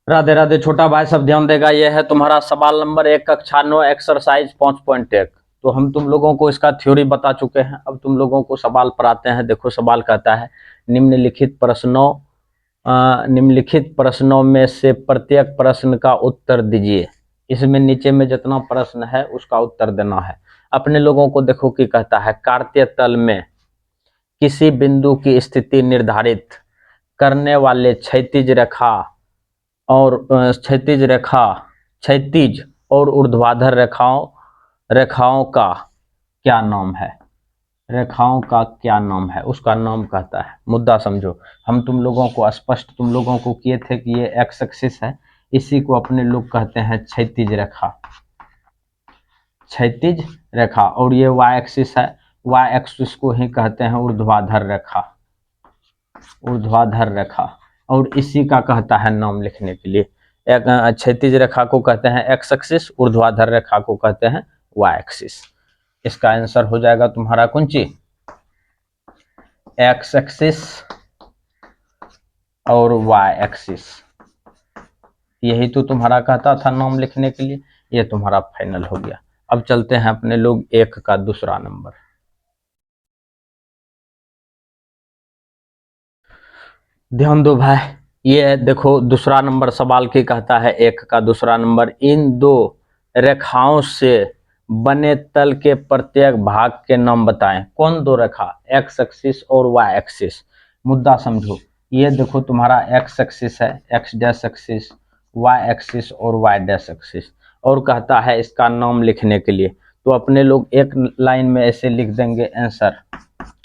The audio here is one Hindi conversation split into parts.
राधे राधे छोटा भाई, सब ध्यान देगा। ये है तुम्हारा सवाल नंबर 1 कक्षा 9 एक्सरसाइज 5.1। तो हम तुम लोगों को इसका थ्योरी बता चुके हैं। अब तुम लोगों को सवाल पर आते हैं। देखो सवाल कहता है निम्नलिखित प्रश्नों में से प्रत्येक प्रश्न का उत्तर दीजिए। इसमें नीचे में जितना प्रश्न है उसका उत्तर देना है। अपने लोगों को देखो कि कहता है कार्तीय तल में किसी बिंदु की स्थिति निर्धारित करने वाले क्षैतिज और ऊर्ध्वाधर रेखाओं का क्या नाम है? रेखाओं का क्या नाम है उसका नाम कहता है। मुद्दा समझो। हम तुम लोगों को स्पष्ट तुम लोगों को किए थे कि ये एक्स एक्सिस है, इसी को अपने लोग कहते हैं क्षैतिज रेखा, और ये वाई एक्सिस है, वाई एक्सिस को ही कहते हैं ऊर्ध्वाधर रेखा। और इसी का कहता है नाम लिखने के लिए। एक क्षैतिज रेखा को कहते हैं एक्स एक्सिस, ऊर्ध्वाधर रेखा को कहते हैं वाई एक्सिस। इसका आंसर हो जाएगा तुम्हारा कौन सी? एक्स एक्सिस और वाई एक्सिस। यही तो तुम्हारा कहता था नाम लिखने के लिए। ये तुम्हारा फाइनल हो गया। अब चलते हैं अपने लोग 1 का दूसरा नंबर। ध्यान दो भाई, ये देखो दूसरा नंबर सवाल की कहता है 1 का दूसरा नंबर, इन दो रेखाओं से बने तल के प्रत्येक भाग के नाम बताएं। कौन दो रेखा? एक्स एक्सिस और वाई एक्सिस। मुद्दा समझो। ये देखो तुम्हारा एक्स एक्सिस है, X dash axis, Y axis और वाई डैश एक्सिस। और कहता है इसका नाम लिखने के लिए। तो अपने लोग एक लाइन में ऐसे लिख देंगे आंसर।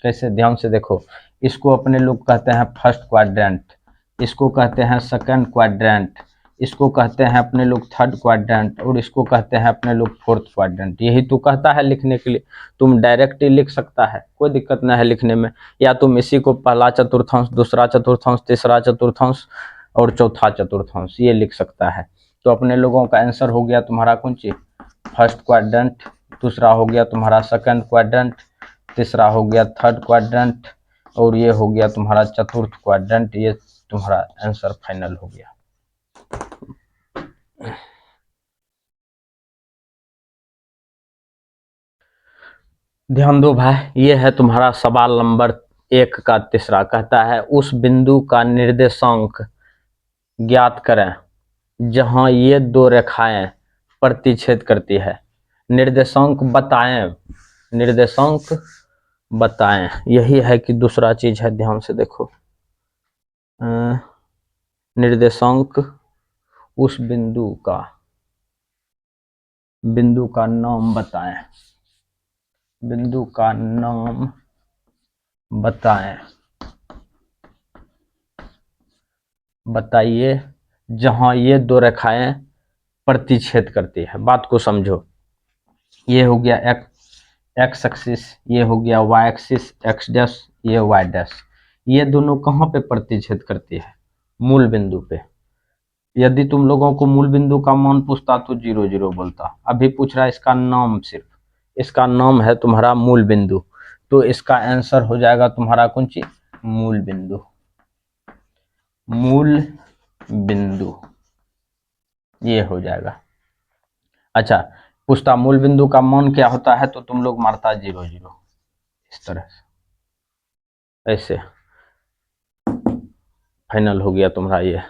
कैसे? ध्यान से देखो। इसको अपने लोग कहते हैं फर्स्ट क्वाड्रेंट, इसको कहते हैं सेकंड क्वाड्रेंट, इसको कहते हैं अपने लोग थर्ड क्वाड्रेंट, और इसको कहते हैं अपने लोग फोर्थ क्वाड्रेंट। यही तो कहता है लिखने के लिए। तुम डायरेक्ट ही लिख सकता है, कोई दिक्कत नहीं है लिखने में। या तुम इसी को पहला चतुर्थांश, दूसरा चतुर्थांश, तीसरा चतुर्थांश और चौथा चतुर्थांश ये लिख सकता है। तो अपने लोगों का आंसर हो गया तुम्हारा कौन सी? फर्स्ट क्वाड्रेंट, दूसरा हो गया तुम्हारा सेकंड क्वाड्रेंट, तीसरा हो गया थर्ड क्वाड्रेंट, और ये हो गया तुम्हारा चतुर्थ क्वाड्रेंट। ये तुम्हारा आंसर फाइनल हो गया। ध्यान दो भाई, ये है तुम्हारा सवाल नंबर 1 का तीसरा। कहता है उस बिंदु का निर्देशांक ज्ञात करें जहां ये दो रेखाएं प्रतिच्छेद करती है। निर्देशांक बताएं। यही है कि दूसरा चीज है। ध्यान से देखो। निर्देशांक उस बिंदु का नाम बताएं। बिंदु का नाम बताइए जहां ये दो रेखाएं प्रतिच्छेद करती है। बात को समझो। ये हो गया एक्स एक्सिस, ये हो गया वाई एक्सिस, एक्स डैश, ये वाई डैश। ये दोनों कहाँ पे प्रतिच्छेद करती है? मूल बिंदु पे। यदि तुम लोगों को मूल बिंदु का मान पूछता तो 0 0 बोलता। अभी पूछ रहा है इसका नाम। सिर्फ इसका नाम है तुम्हारा मूल बिंदु। तो इसका आंसर हो जाएगा तुम्हारा कौन सी? मूल बिंदु ये हो जाएगा। अच्छा, पूछता मूल बिंदु का मान क्या होता है, तो तुम लोग मारता 0 0 इस तरह से। ऐसे फाइनल हो गया तुम्हारा ये।